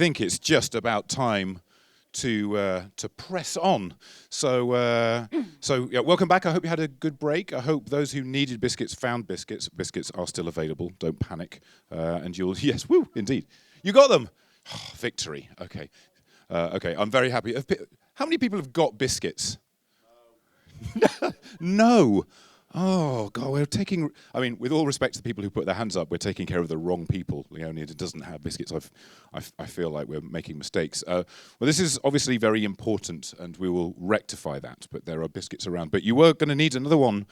think it's just about time to press on. So yeah, welcome back. I hope you had a good break. I hope those who needed biscuits found biscuits. Biscuits are still available. Don't panic. And you'll yes, woo, indeed, you got them. Oh, victory. Okay, okay. I'm very happy. How many people have got biscuits? No. Oh, God, we're taking... I mean, with all respect to the people who put their hands up, we're taking care of the wrong people. Léonie doesn't have biscuits. I feel like we're making mistakes. Well, this is obviously very important, and we will rectify that, but there are biscuits around. But you were going to need another one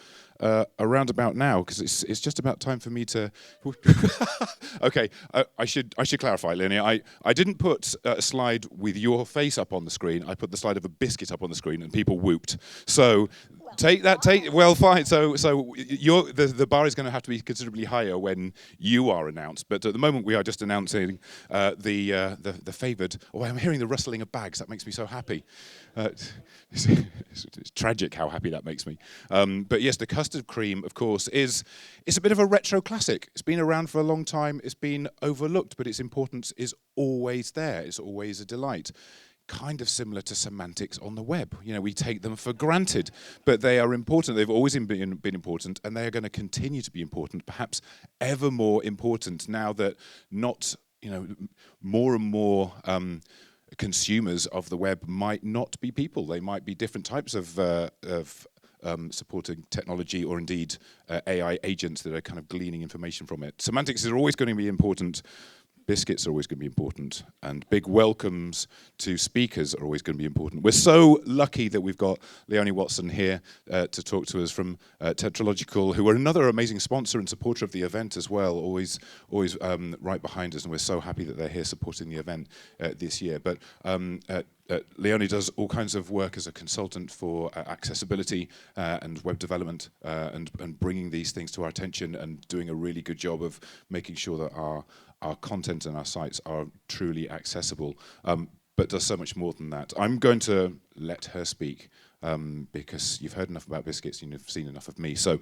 around about now, because it's just about time for me to... Okay, I should clarify, Léonie. I didn't put a slide with your face up on the screen. I put the slide of a biscuit up on the screen, and people whooped. So... Well, fine. So the bar is going to have to be considerably higher when you are announced. But at the moment, we are just announcing the favoured. Oh, I'm hearing the rustling of bags. That makes me so happy. It's tragic how happy that makes me. But yes, the custard cream, of course, is a bit of a retro classic. It's been around for a long time. It's been overlooked, but its importance is always there. It's always a delight. Kind of similar to semantics on the web. You know, we take them for granted, but they are important. They've always been important, and they are going to continue to be important, perhaps ever more important now that more and more consumers of the web might not be people. They might be different types of supporting technology, or indeed AI agents that are kind of gleaning information from it. Semantics is always going to be important. Biscuits are always going to be important, and big welcomes to speakers are always going to be important. We're so lucky that we've got Léonie Watson here to talk to us from Tetralogical, who are another amazing sponsor and supporter of the event as well, always right behind us, and we're so happy that they're here supporting the event this year. But Léonie does all kinds of work as a consultant for accessibility and web development and bringing these things to our attention, and doing a really good job of making sure that our content and our sites are truly accessible, but does so much more than that. I'm going to let her speak because you've heard enough about biscuits and you've seen enough of me. So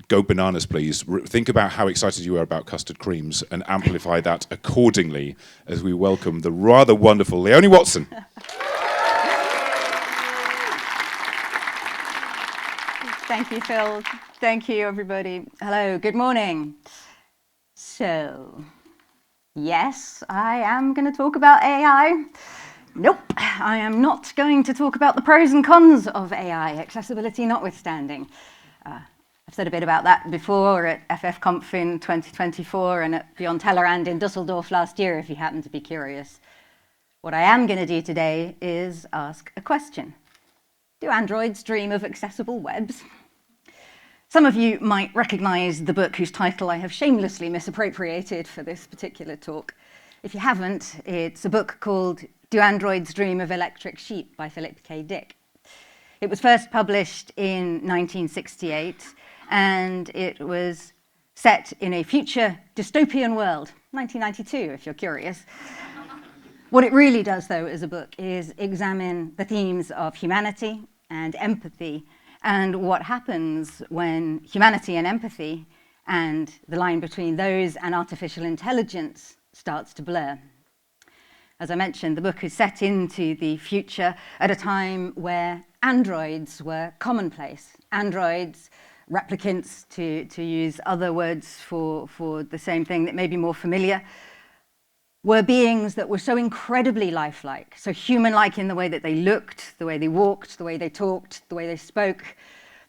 go bananas, please. Think about how excited you are about custard creams and amplify that accordingly as we welcome the rather wonderful Léonie Watson. Thank you, Phil. Thank you, everybody. Hello, good morning. So, yes, I am going to talk about AI. Nope, I am not going to talk about the pros and cons of AI, accessibility notwithstanding. I've said a bit about that before at FFConf in 2024 and at Beyond Tellerrand in Dusseldorf last year, if you happen to be curious. What I am going to do today is ask a question. Do androids dream of accessible webs? Some of you might recognize the book whose title I have shamelessly misappropriated for this particular talk. If you haven't, it's a book called Do Androids Dream of Electric Sheep by Philip K. Dick. It was first published in 1968, and it was set in a future dystopian world, 1992, if you're curious. What it really does, though, as a book is examine the themes of humanity and empathy, and what happens when humanity and empathy and the line between those and artificial intelligence starts to blur. As I mentioned, the book is set into the future at a time where androids were commonplace. Androids, replicants, to use other words for the same thing that may be more familiar, were beings that were so incredibly lifelike, so human-like in the way that they looked, the way they walked, the way they talked, the way they spoke,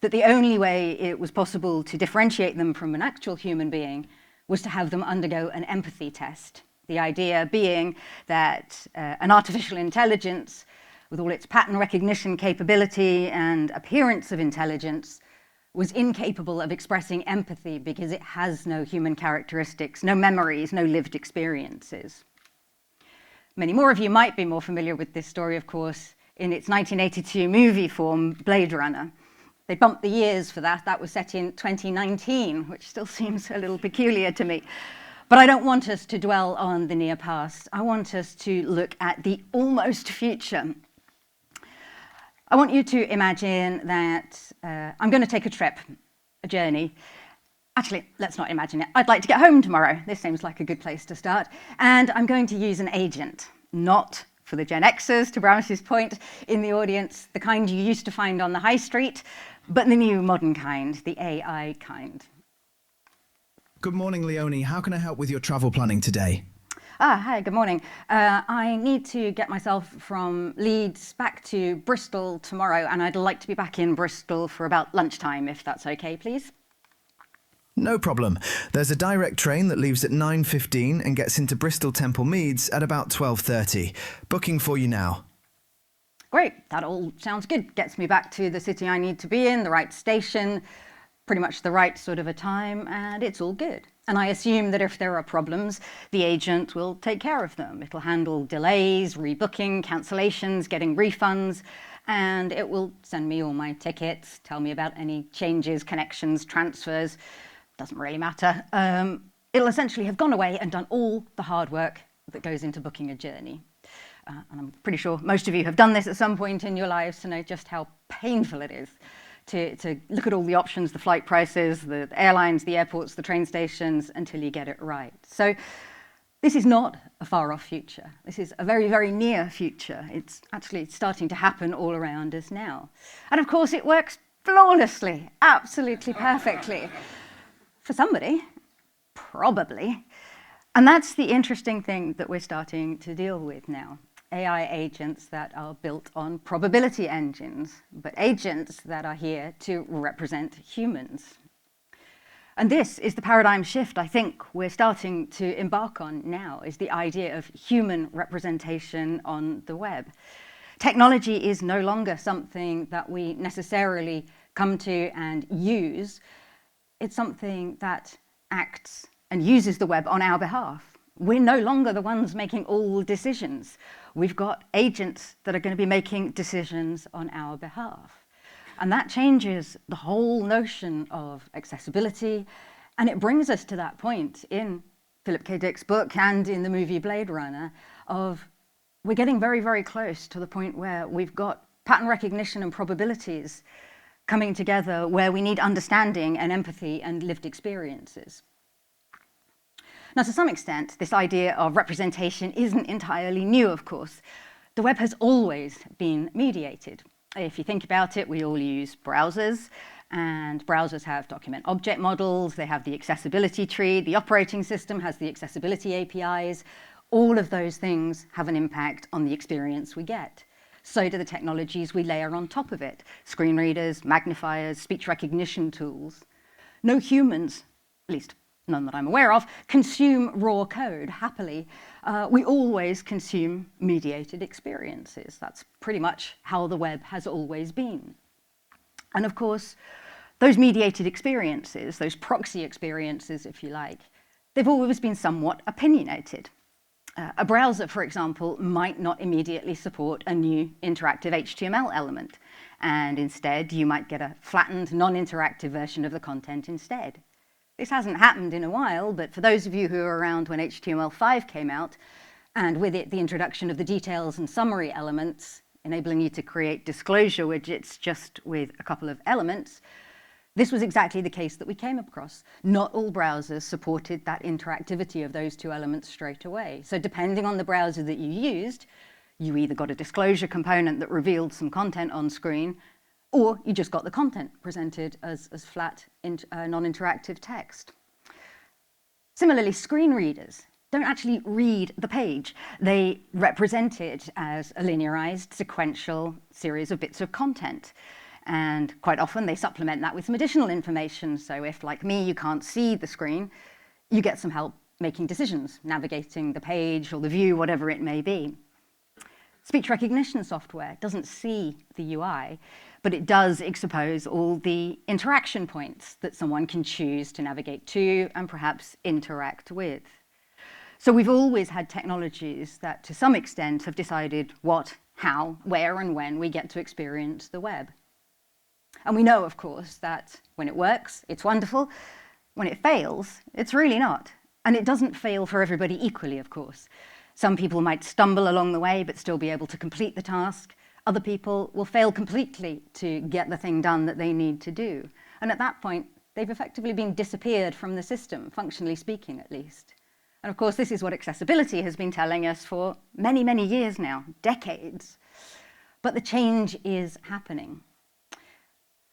that the only way it was possible to differentiate them from an actual human being was to have them undergo an empathy test. The idea being that an artificial intelligence, with all its pattern recognition capability and appearance of intelligence, was incapable of expressing empathy because it has no human characteristics, no memories, no lived experiences. Many more of you might be more familiar with this story, of course, in its 1982 movie form, Blade Runner. They bumped the years for that. That was set in 2019, which still seems a little peculiar to me. But I don't want us to dwell on the near past. I want us to look at the almost future. I want you to imagine that I'm going to take a trip, a journey, Actually, let's not imagine it. I'd like to get home tomorrow. This seems like a good place to start. And I'm going to use an agent, not for the Gen Xers, to Brams's point in the audience, the kind you used to find on the high street, but the new modern kind, the AI kind. Good morning, Léonie. How can I help with your travel planning today? Hi, good morning. I need to get myself from Leeds back to Bristol tomorrow, and I'd like to be back in Bristol for about lunchtime, if that's okay, please. No problem. There's a direct train that leaves at 9:15 and gets into Bristol Temple Meads at about 12:30. Booking for you now. Great, that all sounds good. Gets me back to the city I need to be in, the right station, pretty much the right sort of a time, and it's all good. And I assume that if there are problems, the agent will take care of them. It'll handle delays, rebooking, cancellations, getting refunds, and it will send me all my tickets, tell me about any changes, connections, transfers. Doesn't really matter. It'll essentially have gone away and done all the hard work that goes into booking a journey. And I'm pretty sure most of you have done this at some point in your lives to know just how painful it is to look at all the options, the flight prices, the airlines, the airports, the train stations, until you get it right. So this is not a far-off future. This is a very, very near future. It's actually starting to happen all around us now. And of course, it works flawlessly, absolutely perfectly. For somebody, probably. And that's the interesting thing that we're starting to deal with now. AI agents that are built on probability engines, but agents that are here to represent humans. And this is the paradigm shift I think we're starting to embark on now, is the idea of human representation on the web. Technology is no longer something that we necessarily come to and use. It's something that acts and uses the web on our behalf. We're no longer the ones making all decisions. We've got agents that are going to be making decisions on our behalf. And that changes the whole notion of accessibility. And it brings us to that point in Philip K. Dick's book and in the movie Blade Runner of we're getting very, very close to the point where we've got pattern recognition and probabilities coming together, where we need understanding and empathy and lived experiences. Now, to some extent, this idea of representation isn't entirely new, of course. The web has always been mediated. If you think about it, we all use browsers, and browsers have document object models, they have the accessibility tree, the operating system has the accessibility APIs. All of those things have an impact on the experience we get. So do the technologies we layer on top of it. Screen readers, magnifiers, speech recognition tools. No humans, at least none that I'm aware of, consume raw code happily. We always consume mediated experiences. That's pretty much how the web has always been. And of course, those mediated experiences, those proxy experiences, if you like, they've always been somewhat opinionated. A browser, for example, might not immediately support a new interactive HTML element, and instead you might get a flattened, non-interactive version of the content instead. This hasn't happened in a while, but for those of you who were around when HTML5 came out, and with it the introduction of the details and summary elements, enabling you to create disclosure widgets just with a couple of elements, this was exactly the case that we came across. Not all browsers supported that interactivity of those two elements straight away. So depending on the browser that you used, you either got a disclosure component that revealed some content on screen, or you just got the content presented as flat, non-interactive text. Similarly, screen readers don't actually read the page. They represent it as a linearized, sequential series of bits of content. And quite often they supplement that with some additional information. So if, like me, you can't see the screen, you get some help making decisions, navigating the page or the view, whatever it may be. Speech recognition software doesn't see the UI, but it does expose all the interaction points that someone can choose to navigate to and perhaps interact with. So we've always had technologies that to some extent have decided what, how, where and when we get to experience the web. And we know, of course, that when it works, it's wonderful. When it fails, it's really not. And it doesn't fail for everybody equally, of course. Some people might stumble along the way but still be able to complete the task. Other people will fail completely to get the thing done that they need to do. And at that point, They've effectively been disappeared from the system, functionally speaking at least. And of course, this is what accessibility has been telling us for many, many years now, decades. But the change is happening.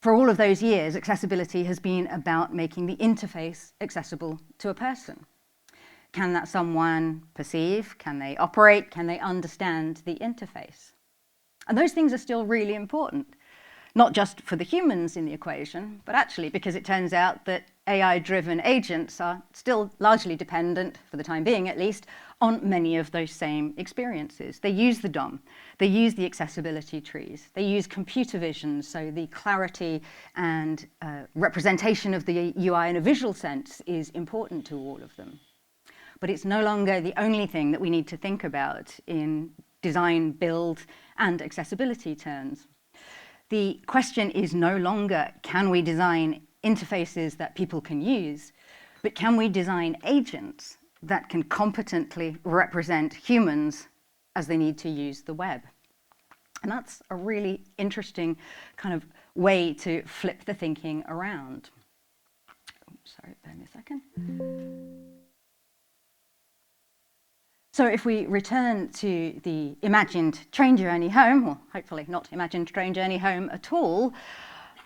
For all of those years, accessibility has been about making the interface accessible to a person. Can that someone perceive? Can they operate? Can they understand the interface? And those things are still really important, not just for the humans in the equation, but actually because it turns out that AI-driven agents are still largely dependent, for the time being at least, on many of those same experiences. They use the DOM, they use the accessibility trees, they use computer vision, so the clarity and representation of the UI in a visual sense is important to all of them. But it's no longer the only thing that we need to think about in design, build, and accessibility terms. The question is no longer, can we design interfaces that people can use, but can we design agents that can competently represent humans as they need to use the web? And that's a really interesting kind of way to flip the thinking around. Oops, sorry, bear me a second. So if we return to the imagined train journey home, or hopefully not imagined train journey home at all,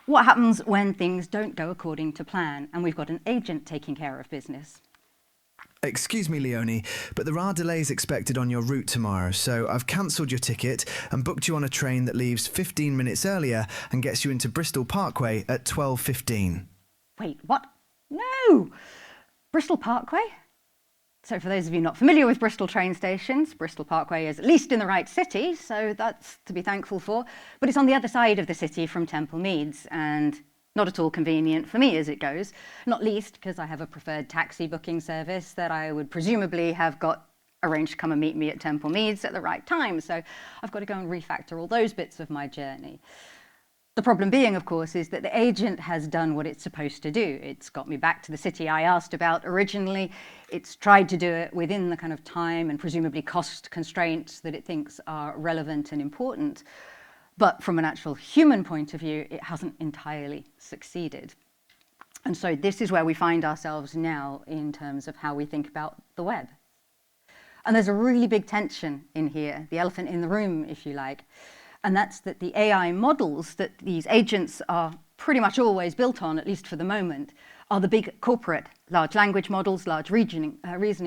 what happens when things don't go according to plan and we've got an agent taking care of business? Excuse me, Léonie, but there are delays expected on your route tomorrow, so I've cancelled your ticket and booked you on a train that leaves 15 minutes earlier and gets you into Bristol Parkway at 12:15. Wait, what? No! Bristol Parkway? So for those of you not familiar with Bristol train stations, Bristol Parkway is at least in the right city, so that's to be thankful for, but it's on the other side of the city from Temple Meads, and not at all convenient for me as it goes, not least because I have a preferred taxi booking service that I would presumably have got arranged to come and meet me at Temple Meads at the right time, so I've got to go and refactor all those bits of my journey. The problem being, of course, is that the agent has done what it's supposed to do. It's got me back to the city I asked about originally. It's tried to do it within the kind of time and presumably cost constraints that it thinks are relevant and important. But from an actual human point of view, it hasn't entirely succeeded. And so this is where we find ourselves now in terms of how we think about the web. And there's a really big tension in here, the elephant in the room, if you like. And that's that the AI models that these agents are pretty much always built on, at least for the moment, are the big corporate large language models, large reasoning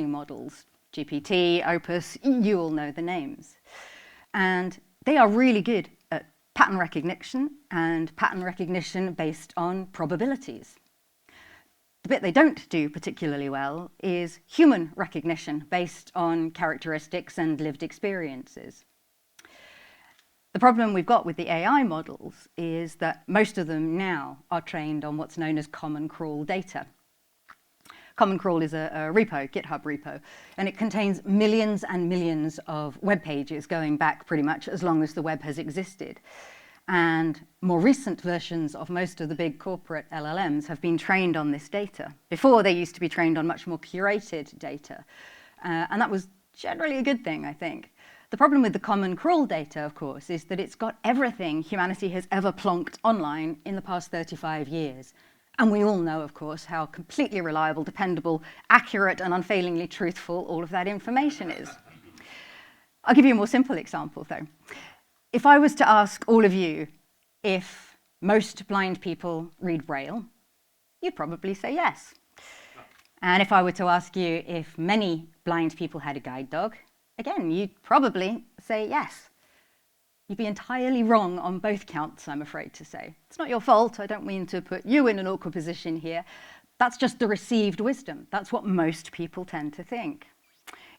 models, GPT, Opus, you all know the names. And they are really good at pattern recognition and pattern recognition based on probabilities. The bit they don't do particularly well is human recognition based on characteristics and lived experiences. The problem we've got with the AI models is that most of them now are trained on what's known as common crawl data. Common crawl is a repo, GitHub repo, and it contains millions and millions of web pages going back pretty much as long as the web has existed. And more recent versions of most of the big corporate LLMs have been trained on this data. Before, they used to be trained on much more curated data. And that was generally a good thing, I think. The problem with the common crawl data, of course, is that it's got everything humanity has ever plonked online in the past 35 years. And we all know, of course, how completely reliable, dependable, accurate, and unfailingly truthful all of that information is. I'll give you a more simple example, though. If I was to ask all of you if most blind people read Braille, you'd probably say yes. And if I were to ask you if many blind people had a guide dog, again, you'd probably say yes. You'd be entirely wrong on both counts, I'm afraid to say. It's not your fault. I don't mean to put you in an awkward position here. That's just the received wisdom. That's what most people tend to think.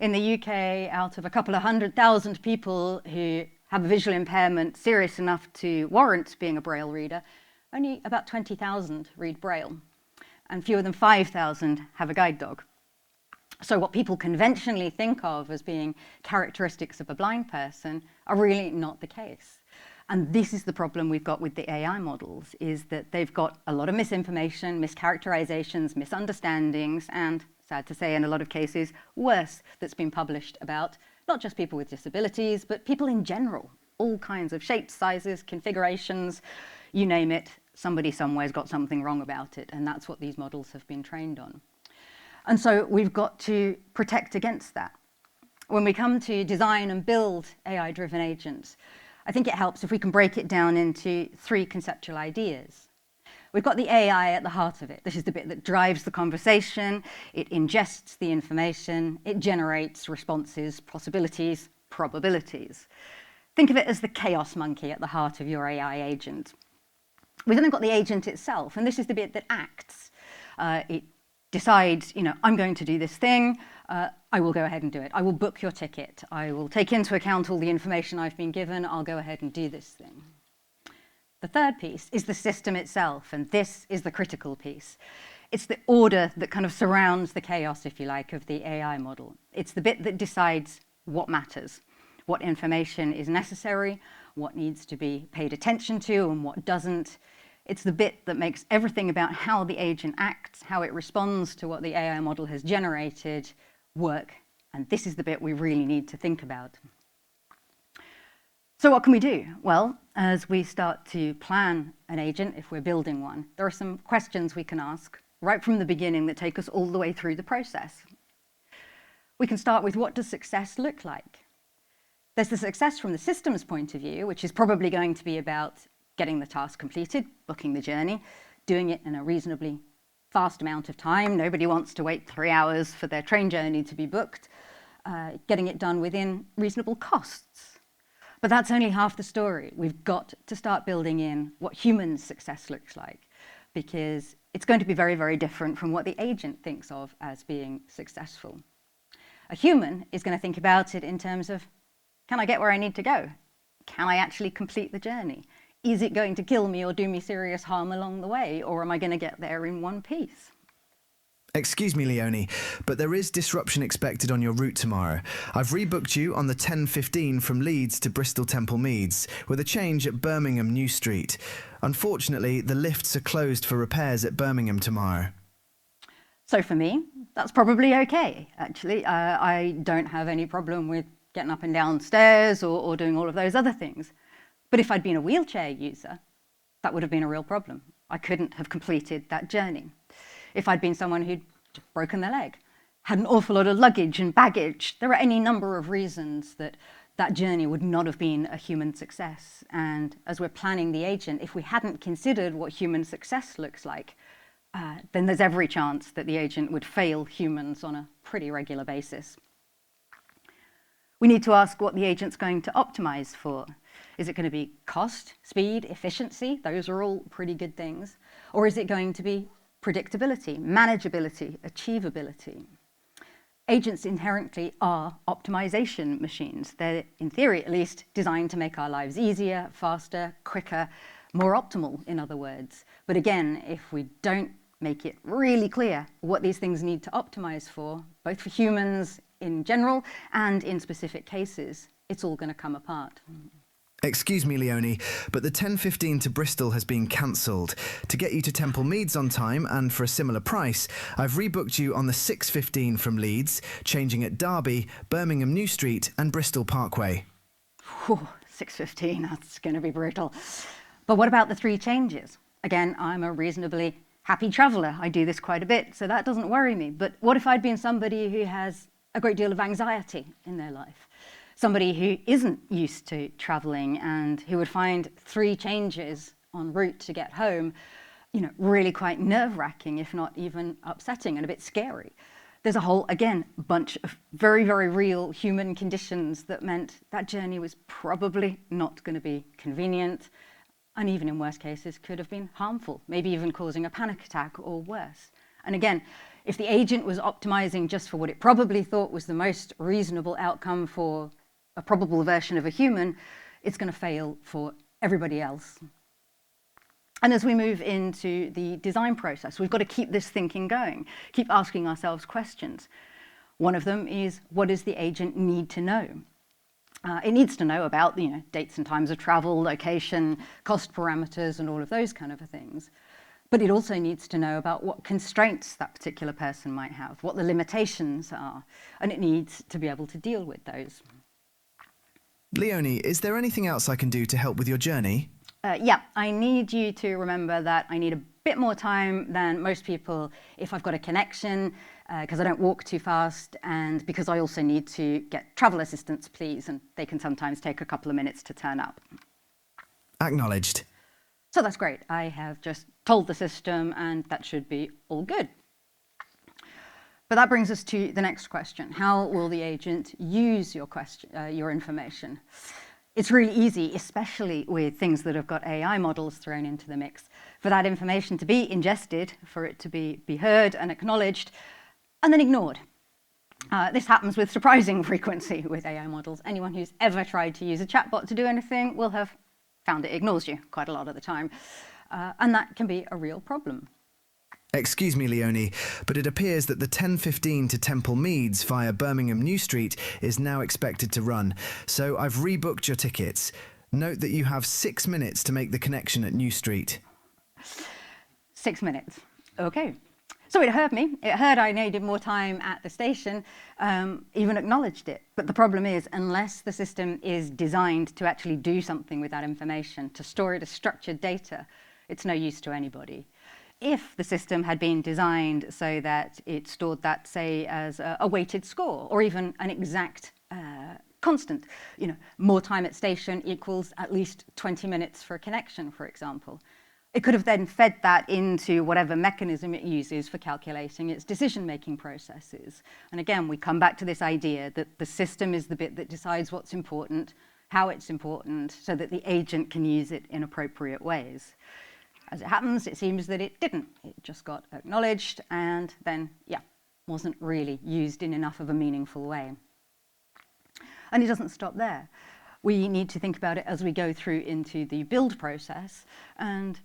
In the UK, out of a couple of 100,000 people who have a visual impairment serious enough to warrant being a Braille reader, only about 20,000 read Braille, and fewer than 5,000 have a guide dog. So what people conventionally think of as being characteristics of a blind person are really not the case. And this is the problem we've got with the AI models, is that they've got a lot of misinformation, mischaracterizations, misunderstandings, and, sad to say in a lot of cases, worse, that's been published about not just people with disabilities, but people in general, all kinds of shapes, sizes, configurations, you name it. somebody somewhere's got something wrong about it, and that's what these models have been trained on. And so we've got to protect against that. When we come to design and build AI-driven agents, I think it helps if we can break it down into 3 conceptual ideas. We've got the AI at the heart of it. This is the bit that drives the conversation. It ingests the information. It generates responses, possibilities, probabilities. Think of it as the chaos monkey at the heart of your AI agent. We've then got the agent itself, and this is the bit that acts. It decides, I'm going to do this thing. I will go ahead and do it. I will book your ticket. I will take into account all the information I've been given. I'll go ahead and do this thing. The third piece is the system itself, and this is the critical piece. It's the order that kind of surrounds the chaos, if you like, of the AI model. It's the bit that decides what matters, what information is necessary, what needs to be paid attention to, and what doesn't. It's the bit that makes everything about how the agent acts, how it responds to what the AI model has generated, work. And this is the bit we really need to think about. So what can we do? Well, as we start to plan an agent, if we're building one, there are some questions we can ask right from the beginning that take us all the way through the process. We can start with, what does success look like? There's the success from the system's point of view, which is probably going to be about getting the task completed, booking the journey, doing it in a reasonably fast amount of time. Nobody wants to wait 3 hours for their train journey to be booked, getting it done within reasonable costs. But that's only half the story. We've got to start building in what human success looks like, because it's going to be very, very different from what the agent thinks of as being successful. A human is going to think about it in terms of, can I get where I need to go? Can I actually complete the journey? Is it going to kill me or do me serious harm along the way, or am I going to get there in one piece? Excuse me, Léonie, but there is disruption expected on your route tomorrow. I've rebooked you on the 10:15 from Leeds to Bristol Temple Meads, with a change at Birmingham New Street. Unfortunately, the lifts are closed for repairs at Birmingham tomorrow. So for me, that's probably okay, actually. I don't have any problem with getting up and down stairs or doing all of those other things. But if I'd been a wheelchair user, that would have been a real problem. I couldn't have completed that journey. If I'd been someone who'd broken their leg, had an awful lot of luggage and baggage, there are any number of reasons that that journey would not have been a human success. And as we're planning the agent, if we hadn't considered what human success looks like, then there's every chance that the agent would fail humans on a pretty regular basis. We need to ask what the agent's going to optimize for. Is it going to be cost, speed, efficiency? Those are all pretty good things. Or is it going to be predictability, manageability, achievability? Agents inherently are optimization machines. They're, in theory at least, designed to make our lives easier, faster, quicker, more optimal, in other words. But again, if we don't make it really clear what these things need to optimize for, both for humans in general and in specific cases, it's all going to come apart. Excuse me, Léonie, but the 10:15 to Bristol has been cancelled. To get you to Temple Meads on time and for a similar price, I've rebooked you on the 6:15 from Leeds, changing at Derby, Birmingham New Street and Bristol Parkway. Whew, 6:15, that's going to be brutal. But what about the 3 changes? Again, I'm a reasonably happy traveller. I do this quite a bit, so that doesn't worry me. But what if I'd been somebody who has a great deal of anxiety in their life? Somebody who isn't used to traveling and who would find 3 changes en route to get home, really quite nerve-wracking, if not even upsetting and a bit scary. There's a whole, again, bunch of very, very real human conditions that meant that journey was probably not going to be convenient, and even in worst cases could have been harmful, maybe even causing a panic attack or worse. And again, if the agent was optimizing just for what it probably thought was the most reasonable outcome for a probable version of a human, it's going to fail for everybody else. And as we move into the design process, we've got to keep this thinking going, keep asking ourselves questions. One of them is, what does the agent need to know? It needs to know about dates and times of travel, location, cost parameters, and all of those kind of things. But it also needs to know about what constraints that particular person might have, what the limitations are, and it needs to be able to deal with those. Léonie, is there anything else I can do to help with your journey? Yeah, I need you to remember that I need a bit more time than most people if I've got a connection, because I don't walk too fast, and because I also need to get travel assistance, please, and they can sometimes take a couple of minutes to turn up. Acknowledged. So that's great. I have just told the system, and that should be all good. But that brings us to the next question. How will the agent use your information? It's really easy, especially with things that have got AI models thrown into the mix, for that information to be ingested, for it to be heard and acknowledged, and then ignored. This happens with surprising frequency with AI models. Anyone who's ever tried to use a chatbot to do anything will have found it ignores you quite a lot of the time. And that can be a real problem. Excuse me, Léonie, but it appears that the 10:15 to Temple Meads via Birmingham New Street is now expected to run, so I've rebooked your tickets. Note that you have 6 minutes to make the connection at New Street. 6 minutes. Okay. So it heard me. It heard I needed more time at the station, even acknowledged it. But the problem is, unless the system is designed to actually do something with that information, to store it as structured data, it's no use to anybody. If the system had been designed so that it stored that, say, as a weighted score, or even an exact constant, more time at station equals at least 20 minutes for a connection, for example, it could have then fed that into whatever mechanism it uses for calculating its decision-making processes. And again, we come back to this idea that the system is the bit that decides what's important, how it's important, so that the agent can use it in appropriate ways. As it happens, it seems that it didn't. It just got acknowledged and then, wasn't really used in enough of a meaningful way. And it doesn't stop there. We need to think about it as we go through into the build process, and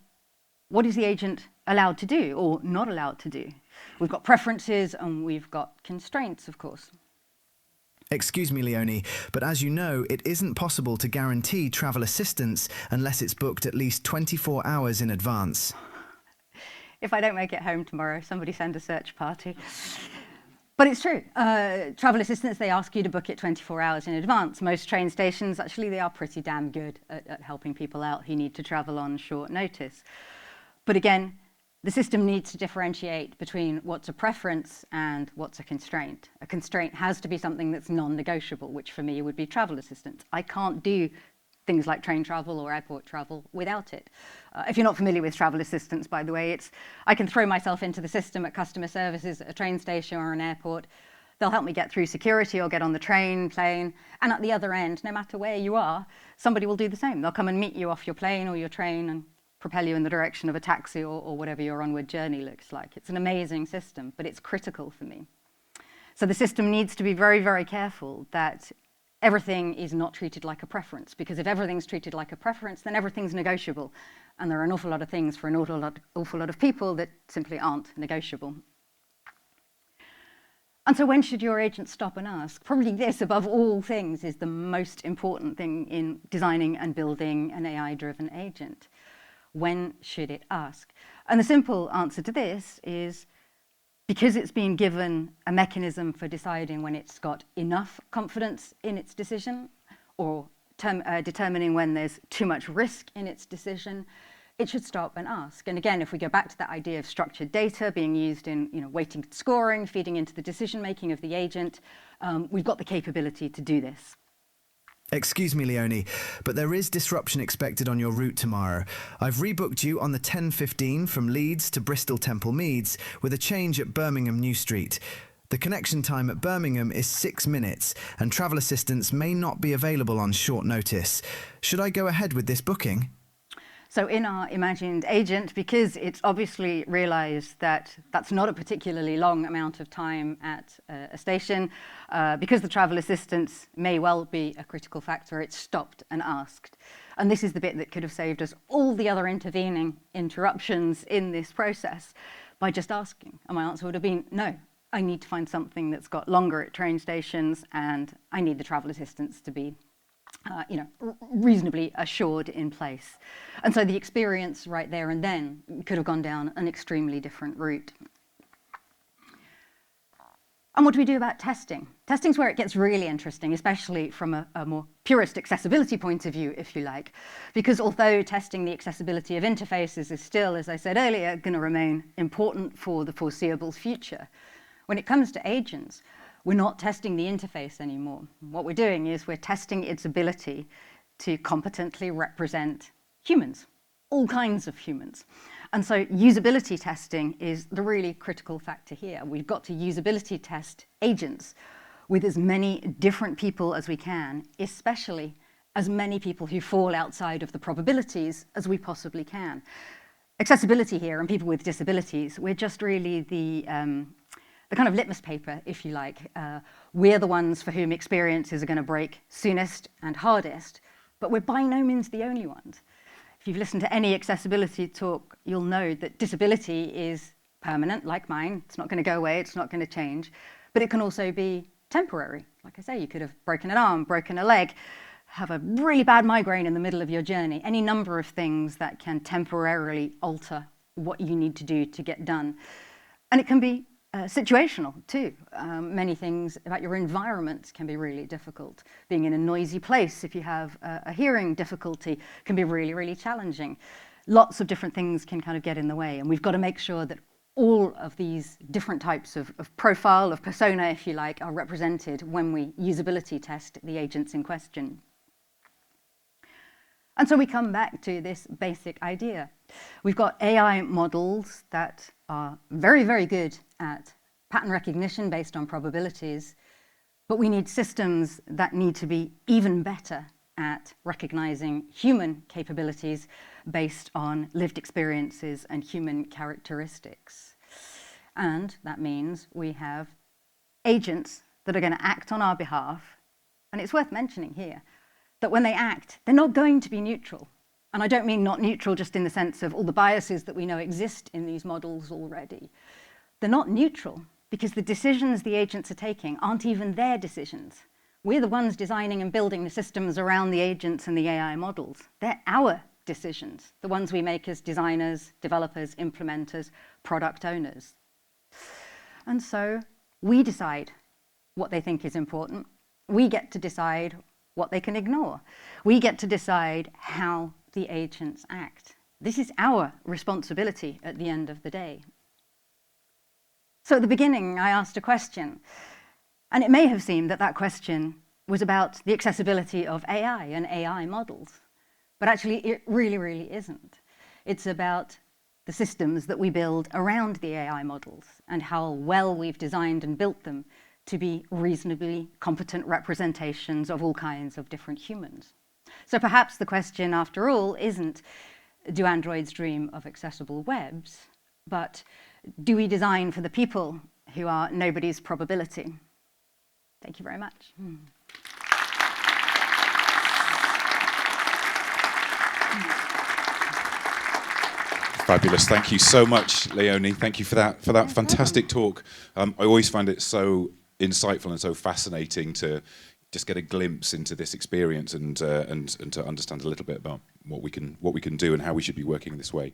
what is the agent allowed to do or not allowed to do? We've got preferences and we've got constraints, of course. Excuse me, Léonie, but as you know, it isn't possible to guarantee travel assistance unless it's booked at least 24 hours in advance. If I don't make it home tomorrow, somebody send a search party. But it's true. Travel assistance, they ask you to book it 24 hours in advance. Most train stations, actually, they are pretty damn good at helping people out who need to travel on short notice. But again, the system needs to differentiate between what's a preference and what's a constraint. A constraint has to be something that's non-negotiable, which for me would be travel assistance. I can't do things like train travel or airport travel without it. If you're not familiar with travel assistance, by the way, I can throw myself into the system at customer services at a train station or an airport. They'll help me get through security or get on the train, plane, and at the other end, no matter where you are, somebody will do the same. They'll come and meet you off your plane or your train and propel you in the direction of a taxi or whatever your onward journey looks like. It's an amazing system, but it's critical for me. So the system needs to be very, very careful that everything is not treated like a preference, because if everything's treated like a preference, then everything's negotiable. And there are an awful lot of things for an awful lot of people that simply aren't negotiable. And so when should your agent stop and ask? Probably this, above all things, is the most important thing in designing and building an AI-driven agent. When should it ask? And the simple answer to this is because it's been given a mechanism for deciding when it's got enough confidence in its decision or determining when there's too much risk in its decision, it should stop and ask. And again, if we go back to that idea of structured data being used in weighting scoring, feeding into the decision-making of the agent, we've got the capability to do this. Excuse me, Léonie, but there is disruption expected on your route tomorrow. I've rebooked you on the 10:15 from Leeds to Bristol Temple Meads with a change at Birmingham New Street. The connection time at Birmingham is 6 minutes, and travel assistance may not be available on short notice. Should I go ahead with this booking? So in our imagined agent, because it's obviously realized that that's not a particularly long amount of time at a station, because the travel assistance may well be a critical factor, it's stopped and asked. And this is the bit that could have saved us all the other intervening interruptions in this process by just asking. And my answer would have been, no, I need to find something that's got longer at train stations, and I need the travel assistance to be reasonably assured in place. And so the experience right there and then could have gone down an extremely different route. And what do we do about testing? Testing's where it gets really interesting, especially from a more purist accessibility point of view, if you like, because although testing the accessibility of interfaces is still, as I said earlier, going to remain important for the foreseeable future, when it comes to agents, we're not testing the interface anymore. What we're doing is we're testing its ability to competently represent humans, all kinds of humans. And so usability testing is the really critical factor here. We've got to usability test agents with as many different people as we can, especially as many people who fall outside of the probabilities as we possibly can. Accessibility here and people with disabilities, we're just really the kind of litmus paper, if you like. We're the ones for whom experiences are going to break soonest and hardest, but we're by no means the only ones. If you've listened to any accessibility talk, you'll know that disability is permanent, like mine. It's not going to go away, it's not going to change, but it can also be temporary. Like I say, you could have broken an arm, broken a leg, have a really bad migraine in the middle of your journey, any number of things that can temporarily alter what you need to do to get done. And it can be situational too. Many things about your environment can be really difficult. Being in a noisy place, if you have a hearing difficulty, can be really, really challenging. Lots of different things can kind of get in the way, and we've got to make sure that all of these different types of profile, of persona, if you like, are represented when we usability test the agents in question. And so we come back to this basic idea. We've got AI models that are very, very good at pattern recognition based on probabilities, but we need systems that need to be even better at recognizing human capabilities based on lived experiences and human characteristics. And that means we have agents that are going to act on our behalf. And it's worth mentioning here that when they act, they're not going to be neutral. And I don't mean not neutral just in the sense of all the biases that we know exist in these models already. They're not neutral because the decisions the agents are taking aren't even their decisions. We're the ones designing and building the systems around the agents and the AI models. They're our decisions, the ones we make as designers, developers, implementers, product owners. And so we decide what they think is important. We get to decide what they can ignore. We get to decide how the agents act. This is our responsibility at the end of the day. So at the beginning, I asked a question, and it may have seemed that that question was about the accessibility of AI and AI models. But actually, it really, really isn't. It's about the systems that we build around the AI models and how well we've designed and built them to be reasonably competent representations of all kinds of different humans. So perhaps the question, after all, isn't, do androids dream of accessible webs, but do we design for the people who are nobody's probability? Thank you very much. Fabulous. Thank you so much, Léonie. Thank you for that fantastic talk. I always find it so insightful and so fascinating to just get a glimpse into this experience and to understand a little bit about what we can do and how we should be working this way.